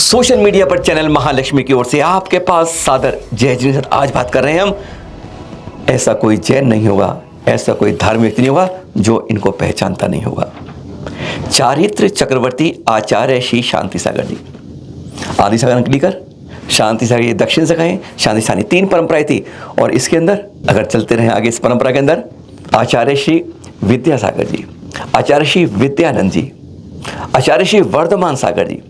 Social media पर channel Mahalakshmi की ओर से आपके पास सादर जय जिन। आज बात कर रहे हैं हम, ऐसा कोई जैन नहीं होगा, ऐसा कोई धार्मिक व्यक्ति नहीं होगा जो इनको पहचानता नहीं होगा। चारित्र चक्रवर्ती आचार्य श्री शांति सागर जी, आदि सागर अंकलीकर, शांति सागर ये दक्षिण से कहें, शांति सानी, तीन परंपराएं थी। और इसके अंदर अगर चलते रहे आगे इस परंपरा के अंदर, आचार्य श्री विद्यासागर जी, आचार्य श्री विद्यानंद जी, आचार्य श्री वर्धमान सागर जी,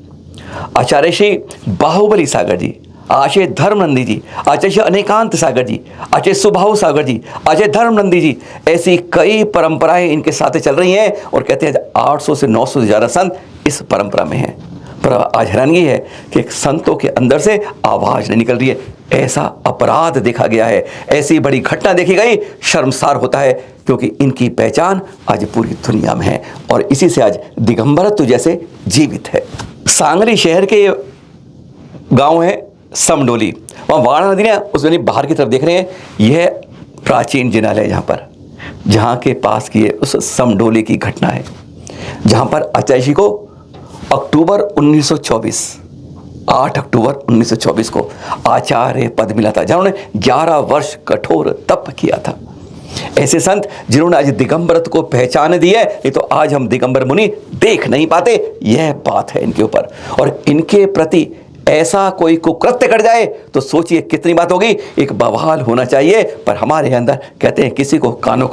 आचार्य श्री बाहुबली सागर जी, आचार्य धर्मनंदी जी, आचार्य श्री अनेकांत सागर जी, आचार्य सुबाहु सागर जी, आचार्य धर्मनंदी जी, ऐसी कई परंपराएं इनके साथ चल रही हैं। और कहते हैं 800 से 900 से ज़्यादा संत इस परंपरा में हैं। पर आज हैरानगी है कि संतों के अंदर से आवाज़ नहीं निकल रही है। ऐसा अपराध देखा गया है, ऐसी बड़ी घटना देखी गई, शर्मसार होता है, क्योंकि इनकी पहचान आज पूरी दुनिया में है और इसी से आज दिगंबरत्व जैसे जीवित है। सांगली शहर के गांव है समडोली, वहाँ वाणा नदी है, उस नदी बाहर की तरफ देख रहे हैं। यह प्राचीन जिनालय है जहाँ के पास की उस समडोली की घटना है, जहाँ पर आचार्य जी को अक्टूबर 1924, 8 अक्टूबर 1924 को आचार्य पद मिला था, जहाँ उन्होंने 11 वर्ष कठोर तप किया था। ऐसे संत जिन्होंने आज दिगंबरत्व को पहचान दी है, ये तो आज हम दिगंबर मुनि देख नहीं पाते, यह बात है इनके ऊपर। और इनके प्रति ऐसा कोई कुकृत्य कर जाए तो सोचिए कितनी बात होगी, एक बवाल होना चाहिए। पर हमारे अंदर कहते हैं किसी को कानों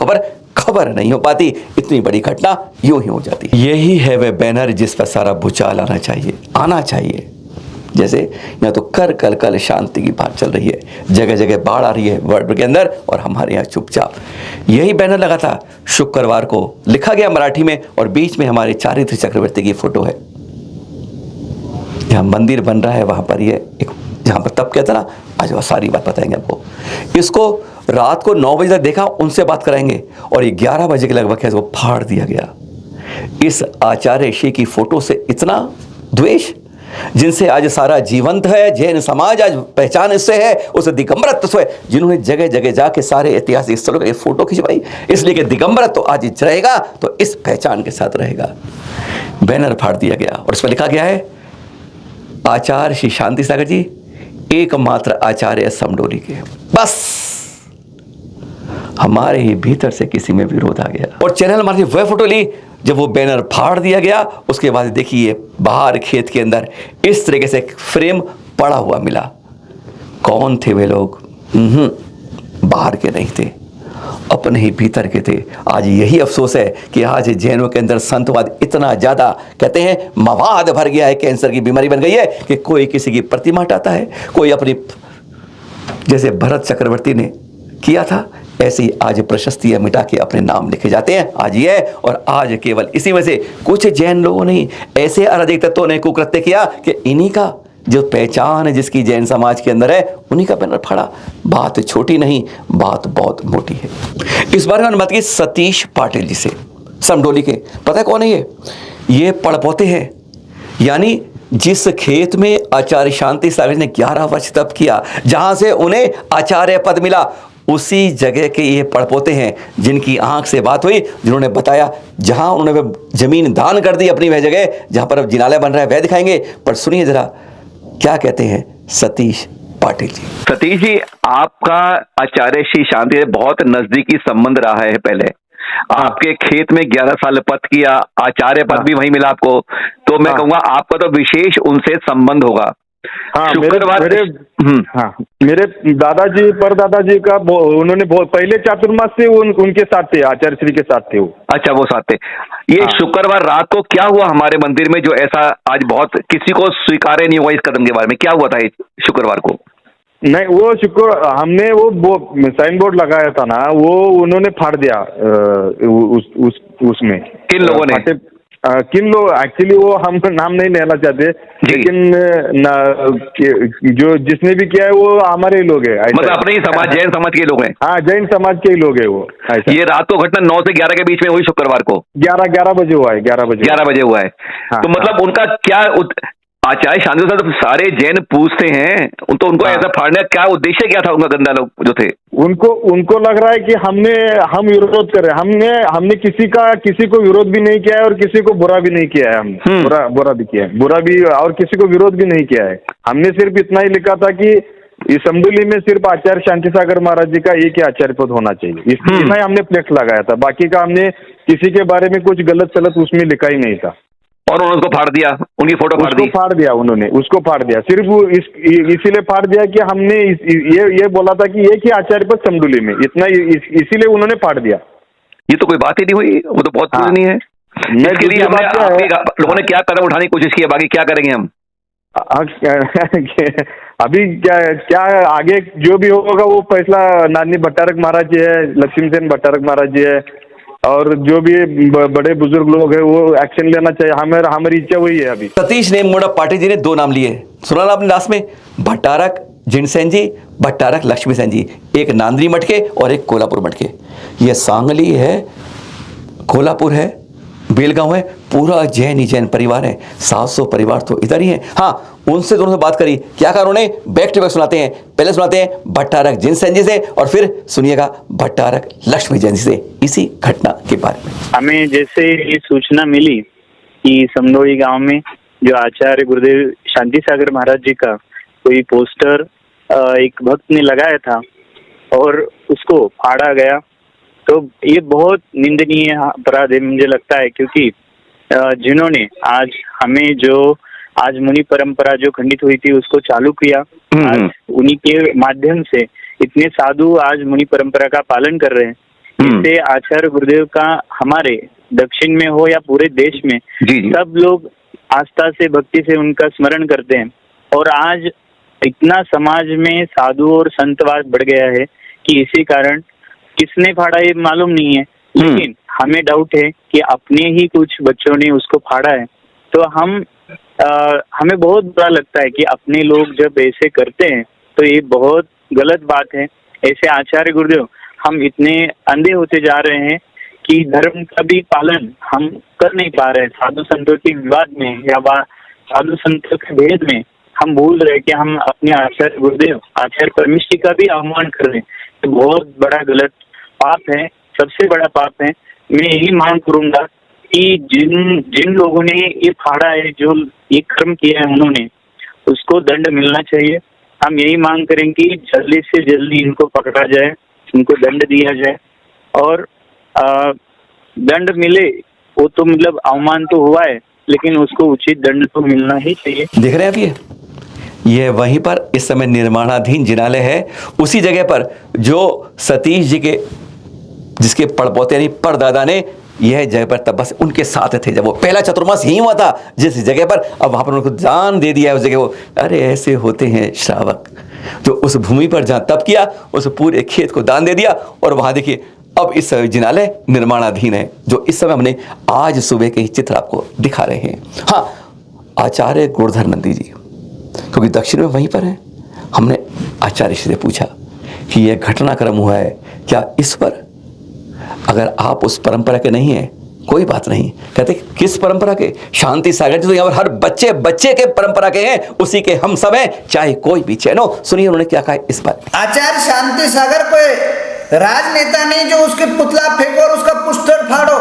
खबर नहीं हो पाती, इतनी बड़ी घटना यूं ही हो जाती। यही है वह बैनर जिस पर सारा भूचाल आना चाहिए। जैसे यहाँ तो कर कल कल शांति की बात चल रही है, जगह जगह बाढ़ आ रही है वर्ल्ड के अंदर, और हमारे यहाँ चुपचाप यही बैनर लगा था। शुक्रवार को लिखा गया मराठी में, और बीच में हमारे चारित्र चक्रवर्ती की फोटो है। जहाँ मंदिर बन रहा है वहाँ पर ये एक, जहाँ पर तब कहता ना, आज वह सारी बात बताएंगे आपको। इसको रात को 9 बजे तक देखा, उनसे बात कराएंगे, और ये 11 बजे के लगभग है वो फाड़ दिया गया। इस आचार्य श्री की फोटो से इतना द्वेष, जिनसे आज सारा जीवंत है जैन समाज, आज पहचान इससे है, उस दिगंबरत्व से, जिन्होंने जगह जगह जाके सारे ऐतिहासिक स्थलों की फोटो खिंचवाई, इसलिए कि दिगंबरत्व आज रहेगा तो इस पहचान के साथ रहेगा। बैनर फाड़ दिया गया और इस पर लिखा गया है, आचार्य श्री शांति सागर जी एकमात्र आचार्य समडोली के। बस हमारे ही भीतर से किसी में विरोध आ गया और चैनल हमारी वह फोटो ली जब वो बैनर फाड़ दिया गया। उसके बाद देखिए बाहर खेत के अंदर इस तरीके से फ्रेम पड़ा हुआ मिला। कौन थे वे लोग? बाहर के नहीं थे, अपने ही भीतर के थे। आज यही अफसोस है कि आज जैनों के अंदर संतवाद इतना ज़्यादा, कहते हैं मवाद भर गया है, कैंसर की बीमारी बन गई है कि कोई किसी की प्रतिमा हटाता है, कोई अपनी, जैसे भरत चक्रवर्ती ने किया था, ऐसे ही आज प्रशस्तियां मिटा के अपने नाम लिखे जाते हैं। आज ये, और आज केवल इसी वजह से कुछ जैन लोगों ने, ऐसे अराजक तत्वों ने कुकृत्य किया कि इन्हीं का जो पहचान है जिसकी जैन समाज के अंदर है, उन्हीं का बैनर फाड़ा। बात छोटी नहीं, बात बहुत मोटी है। इस बारे में बात की सतीश पाटिल जी से, समडोली के। पता है कौन है ये पड़पोते हैं, यानी जिस खेत में आचार्य शांति सागर ने 11 वर्ष तप किया, जहां से उन्हें आचार्य पद मिला, उसी जगह के ये पड़पोते हैं जिनकी आंख से बात हुई, जिन्होंने बताया जहां उन्होंने जमीन दान कर दी अपनी, वह जगह जहां पर अब जिनालय बन रहा है वह दिखाएंगे। पर सुनिए जरा क्या कहते हैं सतीश पाटिल जी। सतीश जी, आपका आचार्य श्री शांति से बहुत नजदीकी संबंध रहा है। पहले आपके खेत में 11 साल पद किया, आचार्य पद भी वहीं मिला आपको, तो मैं कहूंगा आपका तो विशेष उनसे संबंध होगा। मेरे दादाजी परदादाजी का उन्होंने पहले चातुर्मास से उनके साथ थे, आचार्य श्री के साथ थे वो। अच्छा, वो साथ थे। ये शुक्रवार रात को क्या हुआ हमारे मंदिर में, जो ऐसा आज बहुत किसी को स्वीकार्य नहीं हुआ? इस कदम के बारे में क्या हुआ था शुक्रवार को? नहीं, वो शुक्र हमने वो साइन बोर्ड लगाया था ना, वो उन्होंने फाड़ दिया। उसमें किन लोगों ने? किन लोग, एक्चुअली वो हम नाम नहीं लेना चाहते, लेकिन जो जिसने भी किया है वो हमारे ही लोग हैं, मतलब अपने ही समाज, जैन समाज के लोग हैं। हाँ, जैन समाज के ही लोग हैं वो। ये रात को घटना 9 से 11 के बीच में हुई शुक्रवार को? 11 बजे हुआ है। 11 बजे हुआ है। हाँ, तो मतलब उनका क्या आचार्य शांति साहब तो सारे जैन पूछते हैं, तो उनको ऐसा फाड़ने का क्या उद्देश्य क्या था उनका, गंदा लोग जो थे? उनको लग रहा है कि हम विरोध कर रहे हैं। हमने किसी को विरोध भी नहीं किया है और किसी को बुरा भी नहीं किया है। हमने बुरा भी किया है, बुरा भी, और किसी को विरोध भी नहीं किया है। हमने सिर्फ इतना ही लिखा था कि इस असेंबली में सिर्फ आचार्य शांति सागर महाराज जी का एक ही आचार्य पद होना चाहिए, इतना ही हमने फ्लेक्स लगाया था। बाकी का हमने किसी के बारे में कुछ गलत सलत उसमें लिखा ही नहीं था। और उन्होंने उसको फाड़ दिया, उनकी फोटो फाड़ दी, फाड़ दिया उन्होंने, उसको फाड़ दिया। सिर्फ इसीलिए फाड़ दिया कि हमने ये बोला था कि एक ही आचार्य पद समडुली में, इतना इसीलिए उन्होंने फाड़ दिया। ये तो कोई बात ही नहीं हुई, वो तो बहुत पूजनीय है। इसके लिए लोगों ने क्या कदम उठाने की कोशिश की है, बाकी क्या करेंगे हम? अभी क्या आगे जो भी होगा वो फैसला नानी भट्टारक महाराज जी है, लक्ष्मी सेन भट्टारक महाराज जी है, और जो भी बड़े बुजुर्ग लोग हैं वो एक्शन लेना चाहिए। हमारी इच्छा वही है। अभी सतीश ने मोड़ा पाटिल जी ने 2 नाम लिए, सुना ना आपने लास्ट में, भट्टारक जिनसेन जी, भट्टारक लक्ष्मी सेन जी, एक नांदरी मठ के और एक कोल्हापुर मठ के। ये सांगली है, कोल्हापुर है, बेलगांव है, पूरा जैन ही जैन परिवार है। 700 परिवार तो इधर ही है। हाँ, उनसे दोनों से बात करी, क्या कहा उन्होंने, बैक टू बैक सुनाते हैं। पहले सुनाते हैं भट्टारक जिनसेन जी से और फिर सुनिएगा भट्टारक लक्ष्मी जैन जी से इसी घटना के बारे में। हमें जैसे ये सूचना मिली कि समडोई गांव में जो आचार्य गुरुदेव शांति सागर महाराज जी का कोई पोस्टर एक भक्त ने लगाया था और उसको फाड़ा गया, तो ये बहुत निंदनीय अपराध है मुझे लगता है। क्योंकि जिन्होंने आज मुनि परंपरा जो खंडित हुई थी उसको चालू किया, आज उन्हीं के माध्यम से इतने साधु आज मुनि परंपरा का पालन कर रहे हैं। इससे आचार्य गुरुदेव का हमारे दक्षिण में हो या पूरे देश में सब लोग आस्था से भक्ति से उनका स्मरण करते हैं। और आज इतना समाज में साधु और संतवाद बढ़ गया है कि इसी कारण किसने फाड़ा ये मालूम नहीं है, लेकिन हमें डाउट है कि अपने ही कुछ बच्चों ने उसको फाड़ा है। तो हमें बहुत बुरा लगता है कि अपने लोग जब ऐसे करते हैं तो ये बहुत गलत बात है। ऐसे आचार्य गुरुदेव हम इतने अंधे होते जा रहे हैं कि धर्म का भी पालन हम कर नहीं पा रहे हैं। साधु संतों के विवाद में या साधु संतों के भेद में हम भूल रहे कि हम अपने आचार्य गुरुदेव आचार्य परमेश्वर का भी अवमान कर रहे हैं। तो बहुत बड़ा गलत पाप है, सबसे बड़ा पाप है। मैं यही मांग करूंगा कि जिन लोगों ने ये फाड़ा है, जो ये कर्म किया है, उन्होंने उसको दंड मिलना चाहिए। हम यही मांग करें कि जल्दी से जल्दी इनको पकड़ा जाए, इनको दंड दिया जाए। और दंड मिले, वो तो मतलब अवमान तो हुआ है, लेकिन उसको उचित दंड तो मिलना ही चाहिए। देख रहे हैं आप, ये वहीं पर इस समय निर्माणाधीन जिनालय है, उसी जगह पर जो सतीश जी के जिसके पड़पोते यानी परदादा ने यह जगह पर तब बस उनके साथ थे जब वो पहला चतुर्मास यही हुआ था जिस जगह पर। अब वहां पर उनको दान दे दिया है उस जगह। वो अरे ऐसे होते हैं श्रावक, जो उस भूमि पर जहां तप किया उस पूरे खेत को दान दे दिया। और वहां देखिए अब इस जिनालय निर्माणाधीन है, जो इस समय हमने आज सुबह के ही चित्र आपको दिखा रहे हैं। हाँ, आचार्य गुरुधर नंदी जी क्योंकि दक्षिण में वहीं पर है। हमने आचार्य से पूछा कि यह घटनाक्रम हुआ है, क्या इस पर अगर आप उस परंपरा के नहीं हैं कोई बात नहीं। कहते किस परंपरा के? शांति सागर जी तो यहाँ पर हर बच्चे बच्चे के परंपरा के हैं, उसी के हम सब हैं, चाहे कोई भी चैनो। सुनिए उन्होंने क्या कहा इस पर। आचार्य शांति सागर कोई राजनेता नहीं जो उसके पुतला फेंको और उसका पोस्टर फाड़ो।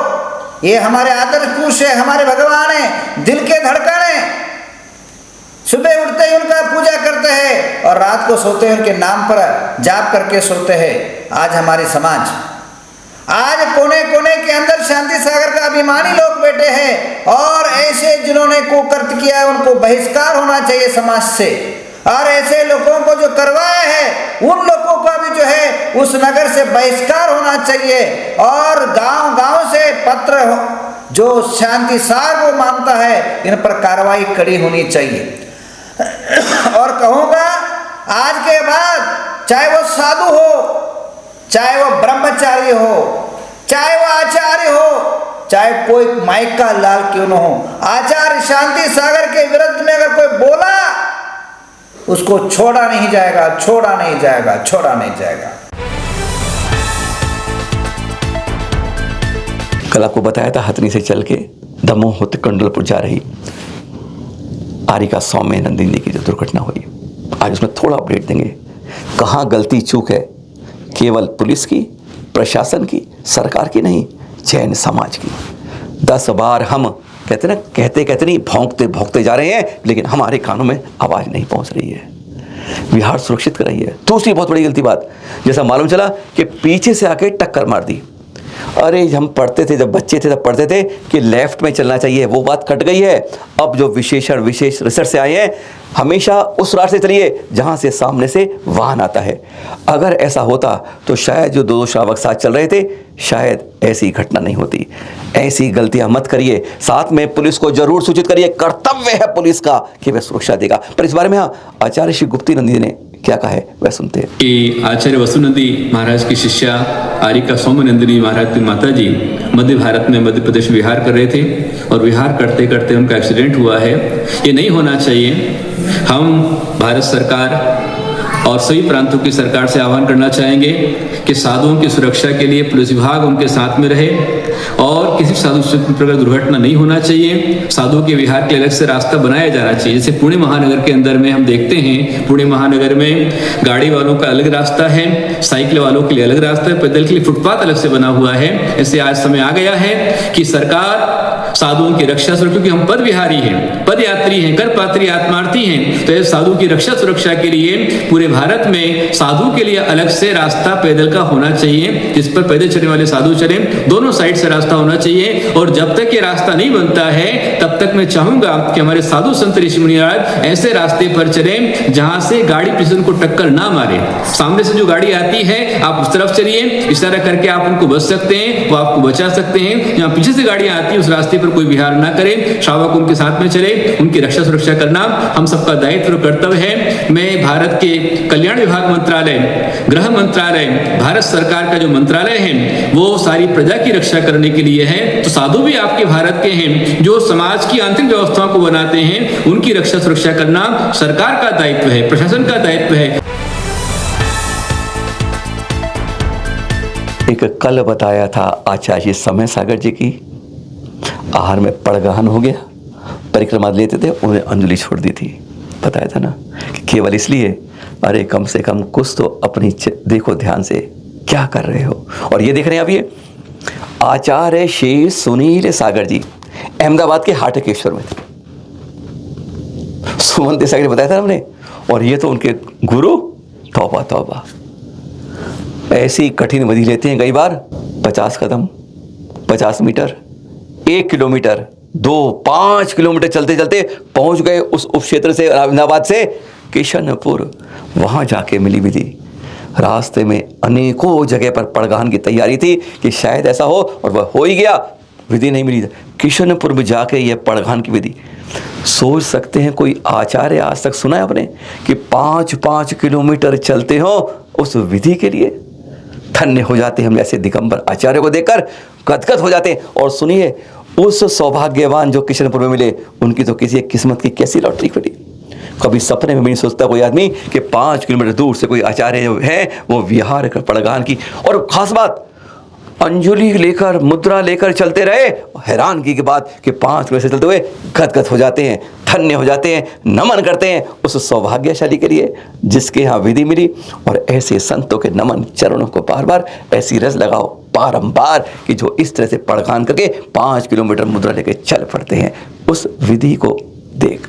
ये हमारे आदर्श पुरुष है, हमारे भगवान है, दिल के धड़कन है। सुबह उठते ही उनका पूजा करते हैं और रात को सोते हैं उनके नाम पर जाप करके सोते हैं। आज हमारी समाज, आज कोने कोने के अंदर शांति सागर का अभिमानी लोग बैठे हैं और ऐसे जिन्होंने कुकर्म किया है उनको बहिष्कार होना चाहिए समाज से। और ऐसे लोगों को जो करवाया है उन लोगों का भी जो है उस नगर से बहिष्कार होना चाहिए। और गांव गांव से पत्र जो शांति सागर को मानता है इन पर कार्रवाई कड़ी होनी चाहिए। और कहूँगा आज के बाद चाहे वो साधु हो, चाहे वो ब्रह्मचारी हो, चाहे वो आचार्य हो, चाहे कोई माइक का लाल क्यों न हो, आचार्य शांति सागर के विरुद्ध में अगर कोई बोला उसको छोड़ा नहीं जाएगा, छोड़ा नहीं जाएगा, छोड़ा नहीं जाएगा। कल आपको बताया था हथनी से चल के दमोह होते कंडलपुर जा रही आरिका सौम्य नंदिनी की जो दुर्घटना हुई, आज उसमें थोड़ा अपडेट देंगे। कहाँ गलती चूक है, केवल पुलिस की, प्रशासन की, सरकार की नहीं, जैन समाज की। 10 बार हम कहते नहीं, भौंकते भौंकते जा रहे हैं, लेकिन हमारे कानों में आवाज़ नहीं पहुंच रही है। बिहार सुरक्षित कर रही है। दूसरी बहुत बड़ी गलती बात, जैसा मालूम चला कि पीछे से आके टक्कर मार दी। अरे हम पढ़ते थे, जब बच्चे थे तब पढ़ते थे कि लेफ्ट में चलना चाहिए, वो बात कट गई है। अब जो विशेष रिसर्च से आए हैं, हमेशा उस रास्ते चलिए जहां से सामने से वाहन आता है। अगर ऐसा होता तो शायद जो दो श्रावक साथ चल रहे थे, शायद ऐसी घटना नहीं होती। ऐसी गलतियां मत करिए। साथ में पुलिस को जरूर सूचित करिए, कर्तव्य है पुलिस का कि वह सुरक्षा देगा। पर इस बारे में आचार्य श्री गुप्ती नंदी ने क्या कहा है, वह सुनते हैं। कि आचार्य वसुनंदी महाराज की शिष्या आरिका सौम्य नंदिनी महाराज की माता जी मध्य भारत में, मध्य प्रदेश में विहार कर रहे थे और विहार करते करते उनका एक्सीडेंट हुआ है। ये नहीं होना चाहिए। हम भारत सरकार और सभी प्रांतों की सरकार से आह्वान करना चाहेंगे कि साधुओं की सुरक्षा के लिए पुलिस विभाग उनके साथ में रहे और किसी साधु से प्रकार दुर्घटना नहीं होना चाहिए। साधुओं के विहार के अलग से रास्ता बनाया जाना चाहिए। जैसे पुणे महानगर के अंदर में हम देखते हैं, पुणे महानगर में गाड़ी वालों का अलग रास्ता है, साइकिल वालों के लिए अलग रास्ता है, पैदल के लिए फुटपाथ अलग से बना हुआ है। ऐसे आज समय आ गया है कि सरकार साधुओं की रक्षा सुरक्षा, क्योंकि हम पद विहारी हैं, पद यात्री हैं, कर पात्री आत्मार्थी हैं, तो साधु की रक्षा सुरक्षा के लिए पूरे भारत में साधु के लिए अलग से रास्ता पैदल का होना चाहिए, जिस पर पैदल चलने वाले साधु चले। दोनों साइड से रास्ता होना चाहिए। और जब तक ये रास्ता नहीं बनता है, तब तक मैं चाहूंगा कि हमारे साधु संत ऋषि मुनिराज ऐसे रास्ते पर चले जहां से गाड़ी पीछे उनको टक्कर ना मारे। सामने से जो गाड़ी आती है, आप उस तरफ चलिए, इशारा करके आप उनको बच सकते हैं, वो आपको बचा सकते हैं। जहां पीछे से गाड़ियां आती है, उस रास्ते पर कोई विहार ना करें, श्रावक उनके साथ में चले, उनकी रक्षा सुरक्षा करना हम सबका दायित्व और कर्तव्य है। मैं भारत के कल्याण विभाग मंत्रालय, गृह मंत्रालय, भारत सरकार का जो मंत्रालय है, वो सारी प्रजा की रक्षा करने के लिए है। तो साधु भी आपके भारत के हैं, जो समाज की आंतरिक व्यवस्थाओं को बनाते हैं, उनकी रक्षा सुरक्षा करना सरकार का दायित्व है, प्रशासन का दायित्व है। एक कल बताया था आचार्य समय सागर जी की, आहार में पड़गहन हो गया, परिक्रमा लेते थे, उन्हें अंजलि छोड़ दी थी। बताया था ना, केवल इसलिए, अरे कम से कम कुछ तो अपनी देखो ध्यान से क्या कर रहे हो। और ये देख रहे हैं आप, ये आचार्य श्री सुनील सागर जी अहमदाबाद के हाटकेश्वर में थे। सुमंत सागर बताया था हमने, और ये तो उनके गुरु। तौबा तौबा, ऐसी कठिन विधि लेते हैं कई बार 50 कदम, 50 मीटर, 1 किलोमीटर, 2-5 किलोमीटर चलते चलते पहुंच गए उस उपक्षेत्र से, अहमदाबाद से किशनपुर। वहां जाके मिली विधि। रास्ते में अनेकों जगह पर पड़गहन की तैयारी थी कि शायद ऐसा हो, और वह हो ही गया, विधि नहीं मिली। किशनपुर में जाके यह पड़गहन की विधि, सोच सकते हैं कोई आचार्य आज तक सुना है आपने कि 5-5 किलोमीटर चलते हो उस विधि के लिए? धन्य हो जाते हैं हम ऐसे दिगंबर आचार्य को देखकर, गदगद हो जाते हैं। और सुनिए, उस सौभाग्यवान जो किशनपुर में मिले, उनकी तो किसी किस्मत की कैसी लॉटरी खुली। कभी सपने में भी नहीं सोचता कोई आदमी कि 5 किलोमीटर दूर से कोई आचार्य जो है वो विहार कर पड़गहन की। और खास बात, अंजलि लेकर, मुद्रा लेकर चलते रहे। हैरानगी की बात कि 5 किलोमीटर चलते हुए गदगद हो जाते हैं, धन्य हो जाते हैं, नमन करते हैं उस सौभाग्यशाली के लिए जिसके यहाँ विधि मिली। और ऐसे संतों के नमन चरणों को बार बार ऐसी रज लगाओ बारंबार कि जो इस तरह से पड़गहन करके 5 किलोमीटर मुद्रा लेके चल पड़ते हैं उस विधि को देख।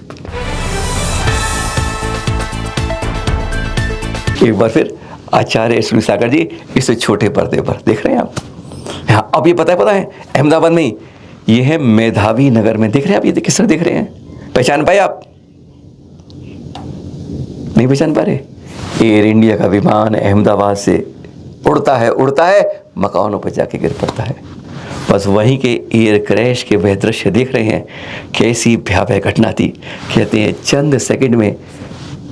एक बार फिर आचार्य सुनील सागर जी इस छोटे पर्दे पर देख रहे हैं आप। हाँ, अब ये पता है अहमदाबाद में ही ये है मेधावी नगर में। देख रहे हैं आप, ये किस तरह देख रहे हैं? पहचान पाए आप? नहीं पहचान पा रहे? एयर इंडिया का विमान अहमदाबाद से उड़ता है, मकानों पर जाके गिर पड़ता है। बस वहीं के एयर क्रैश के वह दृश्य देख रहे हैं। कैसी भयावह घटना थी। कहते हैं चंद सेकंड में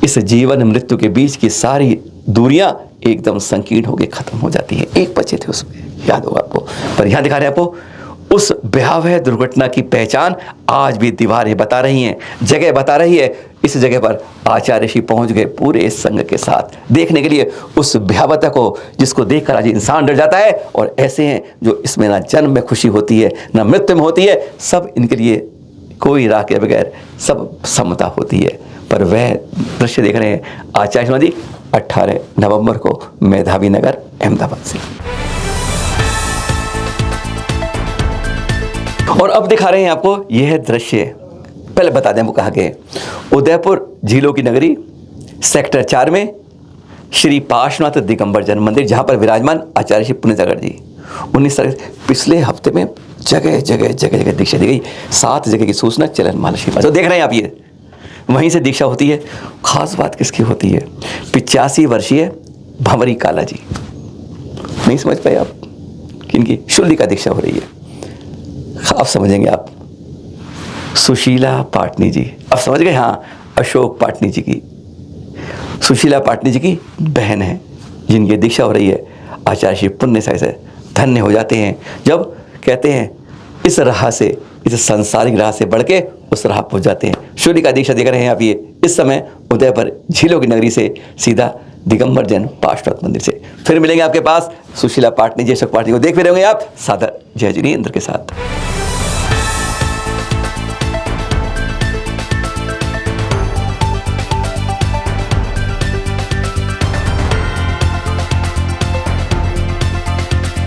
इस जीवन मृत्यु के बीच की सारी दूरियां एकदम संकीर्ण होकर खत्म हो जाती हैं। एक बच्चे थे उसमें, याद होगा आपको। पर यहाँ दिखा रहे हैं आपको उस भयावह दुर्घटना की पहचान आज भी दीवारें बता रही हैं, जगह बता रही है। इस जगह पर आचार्य श्री पहुंच गए पूरे संघ के साथ देखने के लिए उस भयावहता को, जिसको देखकर आज इंसान डर जाता है। और ऐसे हैं जो इसमें ना जन्म में खुशी होती है ना मृत्यु में होती है, सब इनके लिए कोई राह के बगैर सब समता होती है। पर वह दृश्य देख रहे हैं आचार्य शर्मा जी 18 नवंबर को मेधावी नगर अहमदाबाद से। और अब दिखा रहे हैं आपको यह दृश्य, पहले बता दें वो कहाँ के, उदयपुर झीलों की नगरी सेक्टर 4 में श्री पार्श्वनाथ दिगंबर जैन मंदिर, जहाँ पर विराजमान आचार्य श्री पुण्यसागर जी 19 तारीख पिछले हफ्ते में जगह जगह दीक्षा दी गई। 7 जगह की सूचना चलन महालक्ष्मी पास। तो देख रहे हैं आप, ये वहीं से दीक्षा होती है। खास बात किसकी होती है? 85 वर्षीय भंवरी काला जी। नहीं समझ पाए आप किनकी? शुल्ली का दीक्षा हो रही है। आप समझेंगे आप, सुशीला पाटनी जी, अब समझ गए? हाँ, अशोक पाटनी जी की, सुशीला पाटनी जी की बहन है जिनकी दीक्षा हो रही है। आचार्य श्री पुण्यसागर से धन्य हो जाते हैं जब कहते हैं इस राह से, इस सांसारिक राह से बढ़ के उस राह पहुंच जाते हैं। शुल्ली का दीक्षा देख रहे हैं आप, ये इस समय उदयपुर झीलों की नगरी से सीधा दिगंबर जैन पार्श्वनाथ मंदिर से। फिर मिलेंगे आपके पास सुशीला पाटनी जी, अशोक पाटनी को देख भी रहेंगे आप। सादर जय जिनेंद्र के साथ।